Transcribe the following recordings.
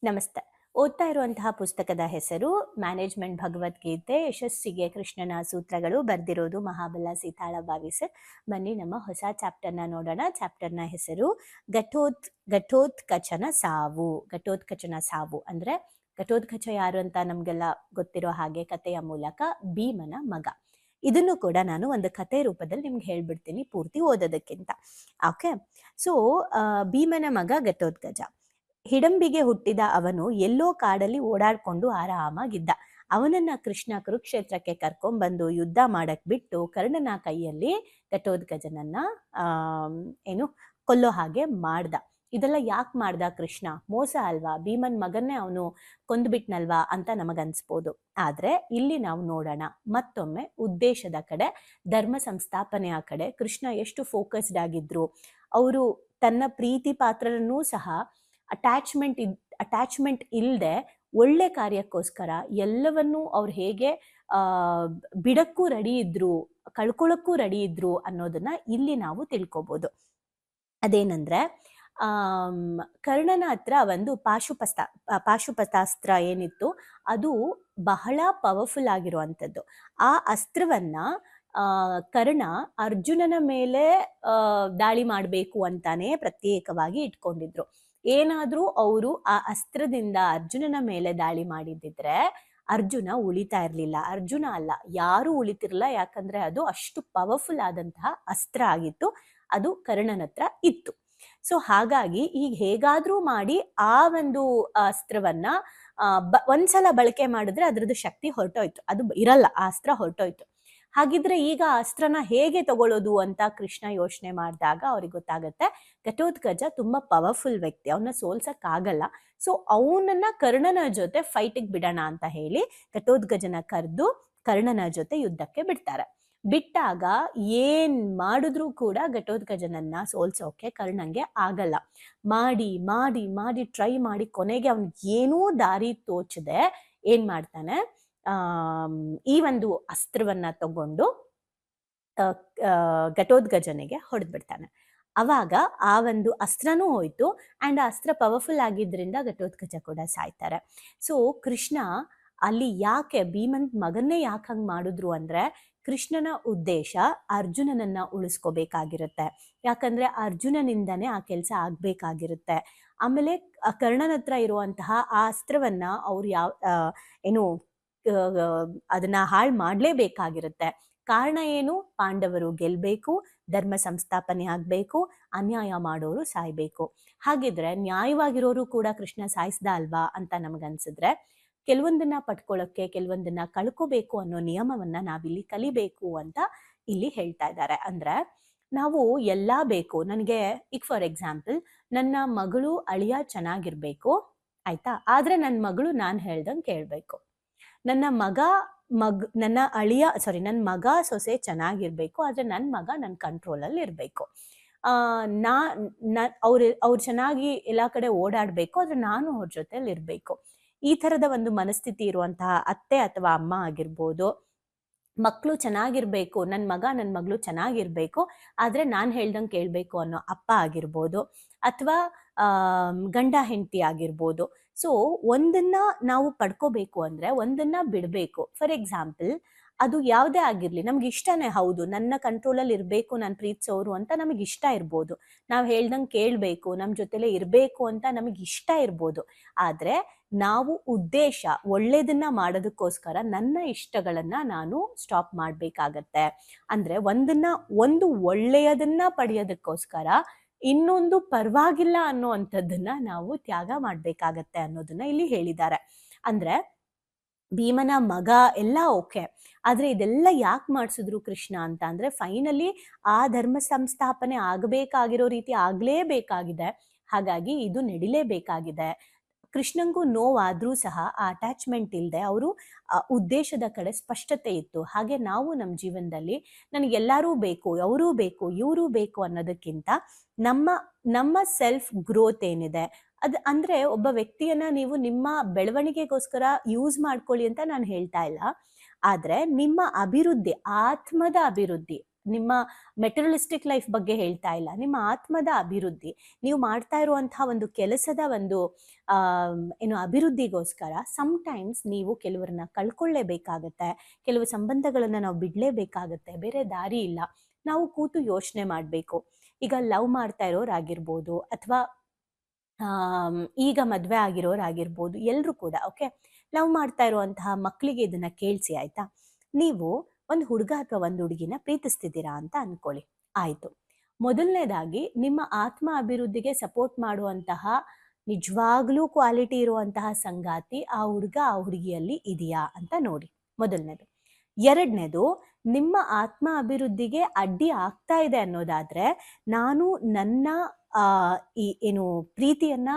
ನಮಸ್ತೆ. ಓದ್ತಾ ಇರುವಂತಹ ಪುಸ್ತಕದ ಹೆಸರು ಮ್ಯಾನೇಜ್ಮೆಂಟ್ ಭಗವದ್ಗೀತೆ ಯಶಸ್ಸಿಗೆ ಕೃಷ್ಣನ ಸೂತ್ರಗಳು, ಬರ್ದಿರೋದು ಮಹಾಬಲ ಸೀತಾಳ ಬಾವಿಸರ್. ಬನ್ನಿ ನಮ್ಮ ಹೊಸ ಚಾಪ್ಟರ್ನ ನೋಡೋಣ. ಚಾಪ್ಟರ್ನ ಹೆಸರು ಘಟೋತ್ಕಚನ ಸಾವು. ಘಟೋತ್ಕಚನ ಸಾವು ಅಂದ್ರೆ ಘಟೋತ್ಕಚ ಯಾರು ಅಂತ ನಮ್ಗೆಲ್ಲ ಗೊತ್ತಿರೋ ಹಾಗೆ ಕಥೆಯ ಮೂಲಕ ಭೀಮನ ಮಗ. ಇದನ್ನು ಕೂಡ ನಾನು ಒಂದು ಕಥೆ ರೂಪದಲ್ಲಿ ನಿಮ್ಗೆ ಹೇಳ್ಬಿಡ್ತೀನಿ ಪೂರ್ತಿ ಓದೋದಕ್ಕಿಂತ. ಓಕೆ, ಸೊ ಭೀಮನ ಮಗ ಘಟೋತ್ಕಚ. ಹಿಡಂಬಿಗೆ ಹುಟ್ಟಿದ ಅವನು ಎಲ್ಲೋ ಕಾಡಲ್ಲಿ ಓಡಾಡ್ಕೊಂಡು ಆರಾಮಾಗಿದ್ದ. ಅವನನ್ನ ಕೃಷ್ಣ ಕುರುಕ್ಷೇತ್ರಕ್ಕೆ ಕರ್ಕೊಂಡ್ಬಂದು ಯುದ್ಧ ಮಾಡಕ್ ಬಿಟ್ಟು ಕರ್ಣನ ಕೈಯಲ್ಲಿ ಘಟೋತ್ಕಚನನ್ನ ಕೊಲ್ಲೋ ಹಾಗೆ ಮಾಡ್ದ. ಇದೆಲ್ಲ ಯಾಕೆ ಮಾಡ್ದ ಕೃಷ್ಣ? ಮೋಸ ಅಲ್ವಾ? ಭೀಮನ್ ಮಗನ್ನೇ ಅವನು ಕೊಂದ್ಬಿಟ್ನಲ್ವಾ ಅಂತ ನಮಗನ್ಸ್ಬೋದು. ಆದ್ರೆ ಇಲ್ಲಿ ನಾವು ನೋಡೋಣ ಮತ್ತೊಮ್ಮೆ ಉದ್ದೇಶದ ಕಡೆ, ಧರ್ಮ ಸಂಸ್ಥಾಪನೆಯ ಕಡೆ ಕೃಷ್ಣ ಎಷ್ಟು ಫೋಕಸ್ಡ್ ಆಗಿದ್ರು. ಅವರು ತನ್ನ ಪ್ರೀತಿ ಪಾತ್ರರನ್ನೂ ಸಹ ಅಟ್ಯಾಚ್ಮೆಂಟ್ ಇಲ್ಲದೆ ಒಳ್ಳೆ ಕಾರ್ಯಕ್ಕೋಸ್ಕರ ಎಲ್ಲವನ್ನೂ ಅವ್ರು ಹೇಗೆ ಬಿಡಕ್ಕೂ ರೆಡಿ ಇದ್ರು, ಕಳ್ಕೊಳ್ಳಕ್ಕೂ ರೆಡಿ ಇದ್ರು ಅನ್ನೋದನ್ನ ಇಲ್ಲಿ ನಾವು ತಿಳ್ಕೊಬೋದು. ಅದೇನಂದ್ರೆ ಕರ್ಣನ ಹತ್ರ ಒಂದು ಪಾಶುಪತಾಸ್ತ್ರ ಏನಿತ್ತು, ಅದು ಬಹಳ ಪವರ್ಫುಲ್ ಆಗಿರುವಂಥದ್ದು. ಆ ಅಸ್ತ್ರವನ್ನ ಕರ್ಣ ಅರ್ಜುನನ ಮೇಲೆ ದಾಳಿ ಮಾಡಬೇಕು ಅಂತಾನೆ ಪ್ರತ್ಯೇಕವಾಗಿ ಇಟ್ಕೊಂಡಿದ್ರು. ಏನಾದ್ರೂ ಅವರು ಆ ಅಸ್ತ್ರದಿಂದ ಅರ್ಜುನನ ಮೇಲೆ ದಾಳಿ ಮಾಡಿದ್ರೆ ಅರ್ಜುನ ಉಳಿತಾ ಇರ್ಲಿಲ್ಲ. ಅರ್ಜುನ ಅಲ್ಲ, ಯಾರು ಉಳಿತಿರ್ಲಿಲ್ಲ. ಯಾಕಂದ್ರೆ ಅದು ಅಷ್ಟು ಪವರ್ಫುಲ್ ಆದಂತಹ ಅಸ್ತ್ರ ಆಗಿತ್ತು, ಅದು ಕರ್ಣನ ಹತ್ರ ಇತ್ತು. ಸೊ ಹಾಗಾಗಿ ಈಗ ಹೇಗಾದ್ರೂ ಮಾಡಿ ಆ ಒಂದು ಅಸ್ತ್ರವನ್ನ ಒಂದ್ಸಲ ಬಳಕೆ ಮಾಡಿದ್ರೆ ಅದ್ರದ್ದು ಶಕ್ತಿ ಹೊರಟೋಯ್ತು, ಅದು ಇರಲ್ಲ, ಆ ಅಸ್ತ್ರ ಹೊರಟೋಯ್ತು. ಹಾಗಿದ್ರೆ ಈಗ ಆ ಅಸ್ತ್ರನ ಹೇಗೆ ತಗೊಳ್ಳೋದು ಅಂತ ಕೃಷ್ಣ ಯೋಚನೆ ಮಾಡಿದಾಗ ಅವ್ರಿಗೆ ಗೊತ್ತಾಗತ್ತೆ ಘಟೋತ್ಕಚ ತುಂಬಾ ಪವರ್ಫುಲ್ ವ್ಯಕ್ತಿ, ಅವನ್ನ ಸೋಲ್ಸಕ್ ಆಗಲ್ಲ. ಸೊ ಅವನನ್ನ ಕರ್ಣನ ಜೊತೆ ಫೈಟಿಗೆ ಬಿಡೋಣ ಅಂತ ಹೇಳಿ ಘಟೋತ್ಕಚನ ಕರೆದು ಕರ್ಣನ ಜೊತೆ ಯುದ್ಧಕ್ಕೆ ಬಿಡ್ತಾರೆ. ಬಿಟ್ಟಾಗ ಏನ್ ಮಾಡಿದ್ರು ಕೂಡ ಘಟೋತ್ಕಚನನ್ನ ಸೋಲ್ಸೋಕೆ ಕರ್ಣಂಗೆ ಆಗಲ್ಲ. ಮಾಡಿ ಮಾಡಿ ಮಾಡಿ ಟ್ರೈ ಮಾಡಿ ಕೊನೆಗೆ ಅವ್ನಿಗೆ ಏನೂ ದಾರಿ ತೋಚದೆ ಏನ್ ಮಾಡ್ತಾನೆ, ಈ ಒಂದು ಅಸ್ತ್ರವನ್ನ ತಗೊಂಡು ಘಟೋತ್ಕಚನಿಗೆ ಹೊಡೆದ್ಬಿಡ್ತಾನೆ. ಅವಾಗ ಆ ಒಂದು ಅಸ್ತ್ರನೂ ಹೋಯ್ತು ಅಂಡ್ ಆ ಅಸ್ತ್ರ ಪವರ್ಫುಲ್ ಆಗಿದ್ರಿಂದ ಘಟೋತ್ಕಚ ಕೂಡ ಸಾಯ್ತಾರೆ. ಸೊ ಕೃಷ್ಣ ಅಲ್ಲಿ ಯಾಕೆ ಭೀಮನ್ ಮಗನ್ನೇ ಯಾಕೆ ಹಂಗ್ ಮಾಡಿದ್ರು ಅಂದ್ರೆ ಕೃಷ್ಣನ ಉದ್ದೇಶ ಅರ್ಜುನನನ್ನ ಉಳಿಸ್ಕೋಬೇಕಾಗಿರುತ್ತೆ. ಯಾಕಂದ್ರೆ ಅರ್ಜುನನಿಂದನೇ ಆ ಕೆಲಸ ಆಗ್ಬೇಕಾಗಿರುತ್ತೆ. ಆಮೇಲೆ ಕರ್ಣನ ಹತ್ರ ಇರುವಂತಹ ಆ ಅಸ್ತ್ರವನ್ನ ಅವ್ರು ಅದನ್ನ ಹಾಳು ಮಾಡ್ಲೇಬೇಕಾಗಿರುತ್ತೆ. ಕಾರಣ ಏನು? ಪಾಂಡವರು ಗೆಲ್ಬೇಕು, ಧರ್ಮ ಸಂಸ್ಥಾಪನೆ ಆಗ್ಬೇಕು, ಅನ್ಯಾಯ ಮಾಡೋರು ಸಾಯ್ಬೇಕು. ಹಾಗಿದ್ರೆ ನ್ಯಾಯವಾಗಿರೋರು ಕೂಡ ಕೃಷ್ಣ ಸಾಯಿಸ್ದ ಅಲ್ವಾ ಅಂತ ನಮಗನ್ಸಿದ್ರೆ ಕೆಲವೊಂದನ್ನ ಪಡ್ಕೊಳ್ಳೋಕೆ ಕೆಲವೊಂದನ್ನ ಕಳ್ಕೋಬೇಕು ಅನ್ನೋ ನಿಯಮವನ್ನ ನಾವಿಲ್ಲಿ ಕಲಿಬೇಕು ಅಂತ ಇಲ್ಲಿ ಹೇಳ್ತಾ ಇದ್ದಾರೆ. ಅಂದ್ರೆ ನಾವು ಎಲ್ಲಾ ಬೇಕು, ನನಗೆ ಈಗ ಫಾರ್ ಎಕ್ಸಾಂಪಲ್ ನನ್ನ ಮಗಳು ಅಳಿಯ ಚೆನ್ನಾಗಿರ್ಬೇಕು, ಆಯ್ತಾ, ಆದ್ರೆ ನನ್ನ ಮಗಳು ನಾನ್ ಹೇಳ್ದಂಗೆ ಕೇಳ್ಬೇಕು. ನನ್ನ ಮಗ ಸೊಸೆ ಚೆನ್ನಾಗಿರ್ಬೇಕು, ಆದ್ರೆ ನನ್ನ ಮಗ ನನ್ನ ಕಂಟ್ರೋಲಲ್ಲಿ ಇರ್ಬೇಕು. ಅವ್ರು ಚೆನ್ನಾಗಿ ಎಲ್ಲಾ ಕಡೆ ಓಡಾಡ್ಬೇಕು, ಆದ್ರೆ ನಾನು ಅವ್ರ ಜೊತೆಲಿ ಇರ್ಬೇಕು. ಈ ತರದ ಒಂದು ಮನಸ್ಥಿತಿ ಇರುವಂತಹ ಅತ್ತೆ ಅಥವಾ ಅಮ್ಮ ಆಗಿರ್ಬೋದು. ಮಕ್ಕಳು ಚೆನ್ನಾಗಿರ್ಬೇಕು, ನನ್ನ ಮಗಳು ಚೆನ್ನಾಗಿರ್ಬೇಕು, ಆದ್ರೆ ನಾನ್ ಹೇಳ್ದಂಗೆ ಕೇಳ್ಬೇಕು ಅನ್ನೋ ಅಪ್ಪ ಆಗಿರ್ಬೋದು, ಅಥವಾ ಗಂಡ ಹೆಂಡತಿ ಆಗಿರ್ಬೋದು. ಸೊ ಒಂದನ್ನ ನಾವು ಪಡ್ಕೋಬೇಕು ಅಂದ್ರೆ ಒಂದನ್ನ ಬಿಡ್ಬೇಕು. ಫಾರ್ ಎಕ್ಸಾಂಪಲ್ ಅದು ಯಾವುದೇ ಆಗಿರ್ಲಿ, ನಮ್ಗೆ ಇಷ್ಟನೇ, ಹೌದು, ನನ್ನ ಕಂಟ್ರೋಲಲ್ಲಿ ಇರ್ಬೇಕು, ನಾನು ಪ್ರೀತಿಸೋರು ಅಂತ ನಮಗೆ ಇಷ್ಟ ಇರ್ಬೋದು. ನಾವ್ ಹೇಳ್ದಂಗೆ ಕೇಳ್ಬೇಕು, ನಮ್ ಜೊತೆಲೆ ಇರ್ಬೇಕು ಅಂತ ನಮಗೆ ಇಷ್ಟ ಇರ್ಬೋದು. ಆದ್ರೆ ನಾವು ಉದ್ದೇಶ ಒಳ್ಳೇದನ್ನ ಮಾಡೋದಕ್ಕೋಸ್ಕರ ನನ್ನ ಇಷ್ಟಗಳನ್ನ ನಾನು ಸ್ಟಾಪ್ ಮಾಡ್ಬೇಕಾಗತ್ತೆ. ಅಂದ್ರೆ ಒಂದು ಒಳ್ಳೆಯದನ್ನ ಪಡೆಯೋದಕ್ಕೋಸ್ಕರ ಇನ್ನೊಂದು ಪರವಾಗಿಲ್ಲ ಅನ್ನೋವಂಥದ್ದನ್ನ ನಾವು ತ್ಯಾಗ ಮಾಡ್ಬೇಕಾಗತ್ತೆ ಅನ್ನೋದನ್ನ ಇಲ್ಲಿ ಹೇಳಿದ್ದಾರೆ. ಅಂದ್ರೆ ಭೀಮನ ಮಗ ಎಲ್ಲ ಓಕೆ, ಆದ್ರೆ ಇದೆಲ್ಲ ಯಾಕೆ ಮಾಡಿಸಿದ್ರು ಕೃಷ್ಣ ಅಂತ ಅಂದ್ರೆ ಫೈನಲಿ ಆ ಧರ್ಮ ಸಂಸ್ಥಾಪನೆ ಆಗಬೇಕಾಗಿರೋ ರೀತಿ ಆಗ್ಲೇಬೇಕಾಗಿದೆ. ಹಾಗಾಗಿ ಇದು ನಡಿಲೇಬೇಕಾಗಿದೆ. ಕೃಷ್ಣಂಗೂ ನೋವಾದ್ರೂ ಸಹ ಆ ಅಟ್ಯಾಚ್ಮೆಂಟ್ ಇಲ್ಲದೆ ಅವರು ಉದ್ದೇಶದ ಕಡೆ ಸ್ಪಷ್ಟತೆ ಇತ್ತು. ಹಾಗೆ ನಾವು ನಮ್ಮ ಜೀವನದಲ್ಲಿ ನನಗೆಲ್ಲರೂ ಬೇಕು, ಅವರೂ ಬೇಕು, ಇವರು ಬೇಕು ಅನ್ನೋದಕ್ಕಿಂತ ನಮ್ಮ ಸೆಲ್ಫ್ ಗ್ರೋತ್ ಏನಿದೆ ಅಂದ್ರೆ ಒಬ್ಬ ವ್ಯಕ್ತಿಯನ್ನ ನೀವು ನಿಮ್ಮ ಬೆಳವಣಿಗೆಗೋಸ್ಕರ ಯೂಸ್ ಮಾಡ್ಕೊಳ್ಳಿ ಅಂತ ನಾನು ಹೇಳ್ತಾ ಇಲ್ಲ. ಆದ್ರೆ ನಿಮ್ಮ ಅಭಿವೃದ್ಧಿ, ಆತ್ಮದ ಅಭಿವೃದ್ಧಿ, ನಿಮ್ಮ ಮೆಟೀರಿಯಲಿಸ್ಟಿಕ್ ಲೈಫ್ ಬಗ್ಗೆ ಹೇಳ್ತಾ ಇಲ್ಲ, ನಿಮ್ಮ ಆತ್ಮದ ಅಭಿವೃದ್ಧಿ, ನೀವು ಮಾಡ್ತಾ ಇರುವಂತಹ ಒಂದು ಕೆಲಸದ ಒಂದು ಏನು ಅಭಿವೃದ್ಧಿಗೋಸ್ಕರ ಸಮ್ಟೈಮ್ಸ್ ನೀವು ಕೆಲವರನ್ನ ಕಳ್ಕೊಳ್ಳೇಬೇಕಾಗತ್ತೆ, ಕೆಲವು ಸಂಬಂಧಗಳನ್ನ ನಾವು ಬಿಡ್ಲೇಬೇಕಾಗತ್ತೆ, ಬೇರೆ ದಾರಿ ಇಲ್ಲ. ನಾವು ಕೂತು ಯೋಚನೆ ಮಾಡಬೇಕು. ಈಗ ಲವ್ ಮಾಡ್ತಾ ಇರೋರಾಗಿರ್ಬೋದು ಅಥವಾ ಈಗ ಮದುವೆ ಆಗಿರೋರಾಗಿರ್ಬೋದು, ಎಲ್ಲರೂ ಕೂಡ ಓಕೆ, ಲವ್ ಮಾಡ್ತಾ ಇರುವಂತಹ ಮಕ್ಕಳಿಗೆ ಇದನ್ನ ಕೇಳಿಸಿ ಆಯ್ತಾ. ನೀವು ಒಂದು ಹುಡುಗ ಅಥವಾ ಒಂದು ಹುಡುಗಿನ ಪ್ರೀತಿಸ್ತಿದ್ದೀರಾ ಅಂತ ಅನ್ಕೊಳ್ಳಿ. ಆಯ್ತು, ಮೊದಲನೇದಾಗಿ ನಿಮ್ಮ ಆತ್ಮ ಅಭಿವೃದ್ಧಿಗೆ ಸಪೋರ್ಟ್ ಮಾಡುವಂತಹ ನಿಜವಾಗ್ಲೂ ಕ್ವಾಲಿಟಿ ಇರುವಂತಹ ಸಂಗಾತಿ ಆ ಹುಡುಗ ಆ ಹುಡುಗಿಯಲ್ಲಿ ಇದೆಯಾ ಅಂತ ನೋಡಿ, ಮೊದಲನೇದು. ಎರಡನೇದು, ನಿಮ್ಮ ಆತ್ಮ ಅಭಿವೃದ್ಧಿಗೆ ಅಡ್ಡಿ ಆಗ್ತಾ ಇದೆ ಅನ್ನೋದಾದ್ರೆ ನಾನು ನನ್ನ ಏನು ಪ್ರೀತಿಯನ್ನ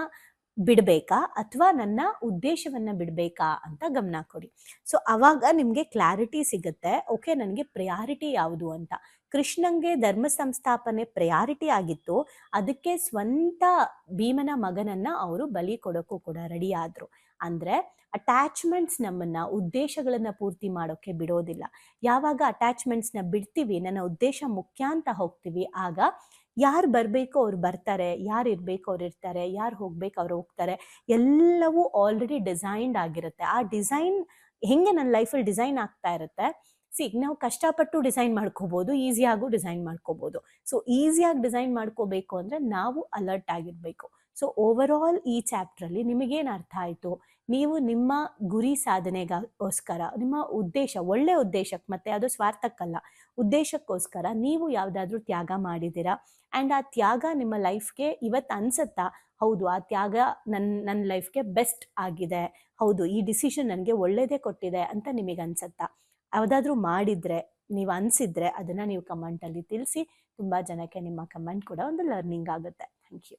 ಬಿಡಬೇಕಾ ಅಥವಾ ನನ್ನ ಉದ್ದೇಶವನ್ನ ಬಿಡಬೇಕಾ ಅಂತ ಗಮನ ಕೊಡಿ. ಸೊ ಅವಾಗ ನಿಮಗೆ ಕ್ಲಾರಿಟಿ ಸಿಗುತ್ತೆ, ಓಕೆ ನನಗೆ ಪ್ರಯಾರಿಟಿ ಯಾವುದು ಅಂತ. ಕೃಷ್ಣಂಗೆ ಧರ್ಮ ಸಂಸ್ಥಾಪನೆ ಪ್ರಯಾರಿಟಿ ಆಗಿತ್ತು, ಅದಕ್ಕೆ ಸ್ವಂತ ಭೀಮನ ಮಗನನ್ನ ಅವರು ಬಲಿ ಕೊಡೋಕ್ಕೂ ಕೂಡ ರೆಡಿ ಆದ್ರು. ಅಂದ್ರೆ ಅಟ್ಯಾಚ್ಮೆಂಟ್ಸ್ ನಮ್ಮನ್ನ ಉದ್ದೇಶಗಳನ್ನ ಪೂರ್ತಿ ಮಾಡೋಕೆ ಬಿಡೋದಿಲ್ಲ. ಯಾವಾಗ ಅಟ್ಯಾಚ್ಮೆಂಟ್ಸ್ನ ಬಿಡ್ತೀವಿ, ನನ್ನ ಉದ್ದೇಶ ಮುಖ್ಯ ಅಂತ ಹೋಗ್ತೀವಿ, ಆಗ ಯಾರು ಬರಬೇಕು ಅವ್ರು ಬರ್ತಾರೆ, ಯಾರು ಇರಬೇಕು ಅವ್ರು ಇರ್ತಾರೆ, ಯಾರು ಹೋಗ್ಬೇಕು ಅವ್ರು ಹೋಗ್ತಾರೆ, ಎಲ್ಲವೂ ಆಲ್ರೆಡಿ ಡಿಸೈನ್ಡ್ ಆಗಿರುತ್ತೆ. ಆ ಡಿಸೈನ್ ಹೆಂಗೆ ನನ್ನ ಲೈಫಲ್ಲಿ ಡಿಸೈನ್ ಆಗ್ತಾ ಇರುತ್ತೆ. ನಾವು ಕಷ್ಟಪಟ್ಟು ಡಿಸೈನ್ ಮಾಡ್ಕೋಬೋದು, ಈಸಿಯಾಗೂ ಡಿಸೈನ್ ಮಾಡ್ಕೋಬೋದು. ಸೊ ಈಸಿಯಾಗಿ ಡಿಸೈನ್ ಮಾಡ್ಕೋಬೇಕು ಅಂದರೆ ನಾವು ಅಲರ್ಟ್ ಆಗಿರಬೇಕು. ಸೊ ಓವರ್ ಆಲ್ ಈ ಚಾಪ್ಟ್ರಲ್ಲಿ ನಿಮಗೇನು ಅರ್ಥ ಆಯಿತು, ನೀವು ನಿಮ್ಮ ಗುರಿ ಸಾಧನೆಗೋಸ್ಕರ ನಿಮ್ಮ ಉದ್ದೇಶ, ಒಳ್ಳೆ ಉದ್ದೇಶಕ್ಕೆ, ಮತ್ತೆ ಅದು ಸ್ವಾರ್ಥಕ್ಕಲ್ಲ, ಉದ್ದೇಶಕ್ಕೋಸ್ಕರ ನೀವು ಯಾವುದಾದ್ರೂ ತ್ಯಾಗ ಮಾಡಿದ್ದೀರಾ ಆ್ಯಂಡ್ ಆ ತ್ಯಾಗ ನಿಮ್ಮ ಲೈಫ್ಗೆ ಇವತ್ತು ಅನ್ಸುತ್ತಾ, ಹೌದು ಆ ತ್ಯಾಗ ನನ್ನ ಲೈಫ್ಗೆ ಬೆಸ್ಟ್ ಆಗಿದೆ, ಹೌದು ಈ ಡಿಸಿಷನ್ ನನಗೆ ಒಳ್ಳೇದೇ ಕೊಟ್ಟಿದೆ ಅಂತ ನಿಮಗೆ ಅನ್ಸುತ್ತಾ? ಯಾವುದಾದ್ರೂ ಮಾಡಿದರೆ, ನೀವು ಅನಿಸಿದ್ರೆ ಅದನ್ನು ನೀವು ಕಮೆಂಟಲ್ಲಿ ತಿಳಿಸಿ. ತುಂಬ ಜನಕ್ಕೆ ನಿಮ್ಮ ಕಮೆಂಟ್ ಕೂಡ ಒಂದು ಲರ್ನಿಂಗ್ ಆಗುತ್ತೆ. Thank you.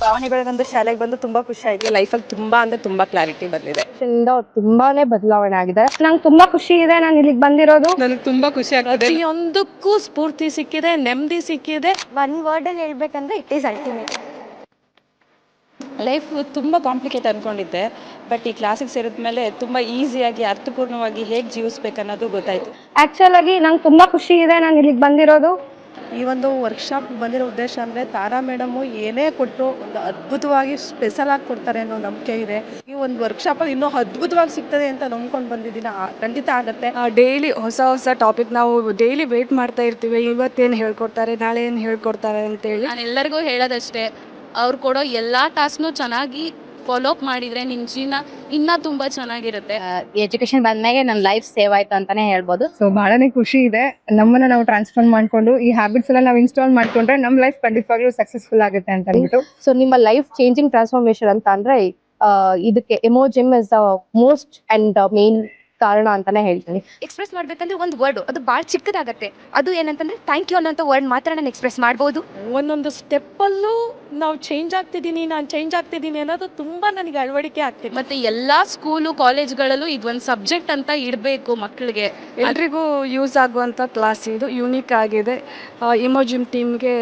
ಭಾವನೆಗಳಿಗೊಂದು ಶಾಲೆಗೆ ಬಂದು ತುಂಬಾ ಖುಷಿ ಆಯ್ತು. ಲೈಫಲ್ಲಿ ತುಂಬಾ ಅಂದ್ರೆ ತುಂಬಾ ಕ್ಲಾರಿಟಿ ಬಂದಿದೆ. ತುಂಬಾನೇ ಬದಲಾವಣೆ ಆಗಿದೆ. ನಂಗೆ ತುಂಬಾ ಖುಷಿ ಇದೆ ನಾನು ಇಲ್ಲಿಗೆ ಬಂದಿರೋದು. ನನಗೆ ತುಂಬಾ ಖುಷಿ ಆಗ್ತದೆ. ಪ್ರತಿಯೊಂದಕ್ಕೂ ಸ್ಫೂರ್ತಿ ಸಿಕ್ಕಿದೆ, ನೆಮ್ಮದಿ ಸಿಕ್ಕಿದೆ. ಒನ್ ವರ್ಡ್ ಅಲ್ಲಿ ಹೇಳ್ಬೇಕಂದ್ರೆ ಇಟ್ ಈಸ್ ಅಲ್ಟಿಮೇಟ್. ಲೈಫ್ ತುಂಬ ಕಾಂಪ್ಲಿಕೇಟ್ ಅನ್ಕೊಂಡಿದ್ದೆ, ಬಟ್ ಈ ಕ್ಲಾಸಿಗೆ ಸೇರಿದ್ಮೇಲೆ ತುಂಬ ಈಸಿಯಾಗಿ ಅರ್ಥಪೂರ್ಣವಾಗಿ ಹೇಗೆ ಜೀವಿಸ್ಬೇಕು ಅನ್ನೋದು ಗೊತ್ತಾಯ್ತು. ಆಕ್ಚುಲ್ ಆಗಿ ನಂಗೆ ತುಂಬಾ ಖುಷಿ ಇದೆ ನಾನು ಇಲ್ಲಿಗೆ ಬಂದಿರೋದು. ಈ ಒಂದು ವರ್ಕ್ಶಾಪ್ ಬಂದಿರೋ ಉದ್ದೇಶ ಅಂದರೆ ತಾರಾ ಮೇಡಮು ಏನೇ ಕೊಟ್ಟರು ಒಂದು ಅದ್ಭುತವಾಗಿ ಸ್ಪೆಷಲ್ ಆಗಿ ಕೊಡ್ತಾರೆ ಅನ್ನೋ ನಂಬಿಕೆ ಇದೆ. ಈ ಒಂದು ವರ್ಕ್ಶಾಪಲ್ಲಿ ಇನ್ನೂ ಅದ್ಭುತವಾಗಿ ಸಿಗ್ತದೆ ಅಂತ ನಂಬ್ಕೊಂಡು ಬಂದಿದ್ದೀನಿ. ಖಂಡಿತ ಆಗುತ್ತೆ. ಡೈಲಿ ಹೊಸ ಹೊಸ ಟಾಪಿಕ್ ನಾವು ಡೈಲಿ ವೇಟ್ ಮಾಡ್ತಾ ಇರ್ತೀವಿ, ಇವತ್ತೇನು ಹೇಳ್ಕೊಡ್ತಾರೆ, ನಾಳೆ ಏನು ಹೇಳ್ಕೊಡ್ತಾರೆ ಅಂತೇಳಿ. ನಾನು ಎಲ್ಲರಿಗೂ ಹೇಳೋದಷ್ಟೇ, ಅವ್ರು ಕೊಡೋ ಎಲ್ಲ ಟಾಸ್ಕ್ನು ಚೆನ್ನಾಗಿ ಫಾಲೋ ಅಪ್ ಮಾಡಿದರೆ ನಿಮ್ಮ ಜೀವನ ಇನ್ನೂ ತುಂಬ ಚೆನ್ನಾಗಿರುತ್ತೆ. ಎಜುಕೇಶನ್ ಬಂದ್ಮೇಲೆ ನನ್ನ ಲೈಫ್ ಸೇವ್ ಆಯ್ತು ಅಂತಾನೆ ಹೇಳ್ಬೋದು. ಸೊ ಬಹಳನೇ ಖುಷಿ ಇದೆ. ನಮ್ಮನ್ನ ನಾವು ಟ್ರಾನ್ಸ್ಫಾರ್ಮ್ ಮಾಡ್ಕೊಂಡು ಈ ಹ್ಯಾಬಿಟ್ಸ್ ಎಲ್ಲ ನಾವು ಇನ್ಸ್ಟಾಲ್ ಮಾಡ್ಕೊಂಡ್ರೆ ನಮ್ಮ ಲೈಫ್ ಖಂಡಿತವಾಗ್ಲೂ ಸಕ್ಸಸ್ಫುಲ್ ಆಗುತ್ತೆ ಅಂತ ಹೇಳ್ಬಿಟ್ಟು. ಸೊ ನಿಮ್ಮ ಲೈಫ್ ಚೇಂಜಿಂಗ್ ಟ್ರಾನ್ಸ್ಫಾರ್ಮೇಶನ್ ಅಂತ ಅಂದ್ರೆ ಇದಕ್ಕೆ ಎಮೋಜಿಮ್ is the most and main ಕಾರಣ ಅಂತಾನೆ ಹೇಳ್ತೀನಿ. ಎಕ್ಸ್ಪ್ರೆಸ್ ಮಾಡ್ಬೇಕಂದ್ರೆ ಒಂದು ವರ್ಡ್ ಅದು ಭಾಳ ಚಿಕ್ಕದಾಗತ್ತೆ. ಅದು ಏನಂತಂದ್ರೆ ಥ್ಯಾಂಕ್ ಯು ಅನ್ನೋಂಥ ವರ್ಡ್ ಮಾತ್ರ ನಾನು ಎಕ್ಸ್ಪ್ರೆಸ್ ಮಾಡ್ಬೋದು. ಒಂದೊಂದು ಸ್ಟೆಪ್ಪಲ್ಲೂ ನಾವು ಚೇಂಜ್ ಆಗ್ತಿದ್ದೀನಿ, ನಾನು ಚೇಂಜ್ ಆಗ್ತಿದ್ದೀನಿ ಅನ್ನೋದು ತುಂಬ ನನಗೆ ಅಳವಡಿಕೆ ಆಗ್ತಿದೆ. ಮತ್ತು ಎಲ್ಲ ಸ್ಕೂಲು ಕಾಲೇಜ್ಗಳಲ್ಲೂ ಇದೊಂದು ಸಬ್ಜೆಕ್ಟ್ ಅಂತ ಇಡಬೇಕು ಮಕ್ಕಳಿಗೆ. ಎಲ್ರಿಗೂ ಯೂಸ್ ಆಗುವಂಥ ಕ್ಲಾಸ್ ಇದು, ಯೂನಿಕ್ ಆಗಿದೆ. ಇಮೋಜಿಮ್ ಟೀಮ್ಗೆ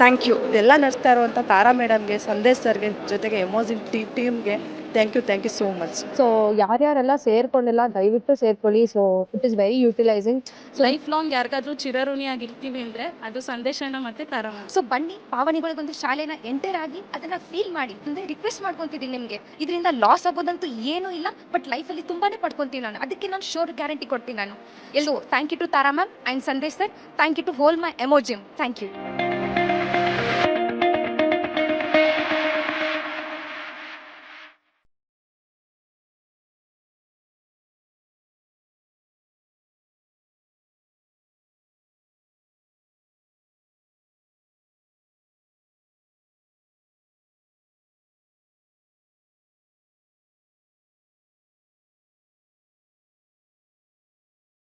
ಥ್ಯಾಂಕ್ ಯು. ಎಲ್ಲ ನಡೆಸ್ತಾ ಇರುವಂಥ ತಾರಾ ಮೇಡಮ್ಗೆ, ಸಂದೇಶ್ ಸರ್ಗೆ, ಜೊತೆಗೆ ಎಮೋಜಿಮ್ ಟೀಮ್ಗೆ thank you so much. So ಯಾರ್ಯಾರೆಲ್ಲ ಸೇರ್ಕೊಂಡಿಲ್ಲ ದಯವಿಟ್ಟು ಸೇರ್ಕೊಳ್ಳಿ. So it is very utilizing. Life long ಯಾರಿಗಾದ್ರೂ ಚಿರಋಣಿಯಾಗಿರ್ತೀವಿ ಅಂದರೆ ಅದು ಸಂದೇಶನ ಮತ್ತು ತಾರಾ ಮ್ಯಾಮ್. ಸೊ ಬನ್ನಿ ಭಾವನೆಗಳಿಗೊಂದು ಶಾಲೆನ ಎಂಟರ್ ಆಗಿ ಅದನ್ನ ಫೀಲ್ ಮಾಡಿ. ಅಂದ್ರೆ ರಿಕ್ವೆಸ್ಟ್ ಮಾಡ್ಕೊಂತಿದ್ದೀನಿ ನಿಮಗೆ, ಇದರಿಂದ ಲಾಸ್ ಆಗೋದಂತೂ ಏನೂ ಇಲ್ಲ, ಬಟ್ ಲೈಫಲ್ಲಿ ತುಂಬಾನೇ ಪಡ್ಕೊಂತೀನಿ ನಾನು. ಅದಕ್ಕೆ ನಾನು ಶೋರ್ ಗ್ಯಾರಂಟಿ ಕೊಡ್ತೀನಿ ನಾನು. ಎಲ್ಲೋ thank you to Tara ma'am and Sandesh sir. Thank you to whole my ಎಮೋಜಿಮ್. Thank you.